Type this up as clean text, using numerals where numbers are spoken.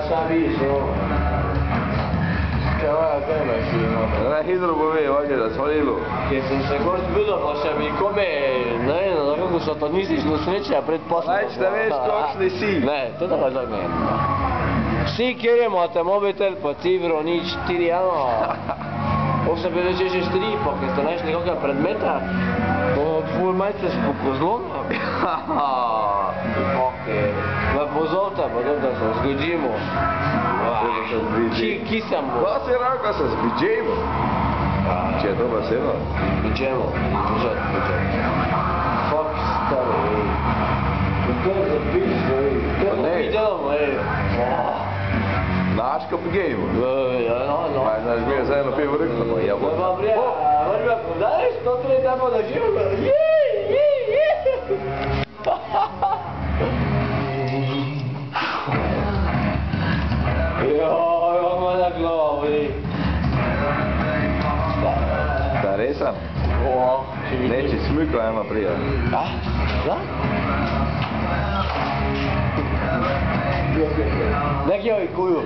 Šta vidiš, kaj imaš Na hidrobovi ovdje da svalilo. Kaj sam se gost vidio, pa še bi kome, ne znam, kako satanistično sreće, a pretpostavljam. Znači da veš kokšni si. Ne, to da za mene. Vsi, kjer imate mobitel, pa cifro, nič, 4, Ovo se bi reče že 4, pa kaj ste našli kakega predmeta, tvoj majce spokozlona. Me pozovte, pa da se zgodimo. Ki sem bo? Da si rekao se zbiđemo. Če je to baseno? Zbiđemo. Fuck, stari, ej. To je za pišno, ej. Kako mi delamo, ej. Znaš kako gejmo? No. Pa znaš mi je zajedno pivo reklamo, jebo. Pa prija, vrbi ako daješ, to treba tako da živimo. Joj, moja glava, ej. Stari sam? Neći smykla ima prija. A? Da? Neki ovi kuju.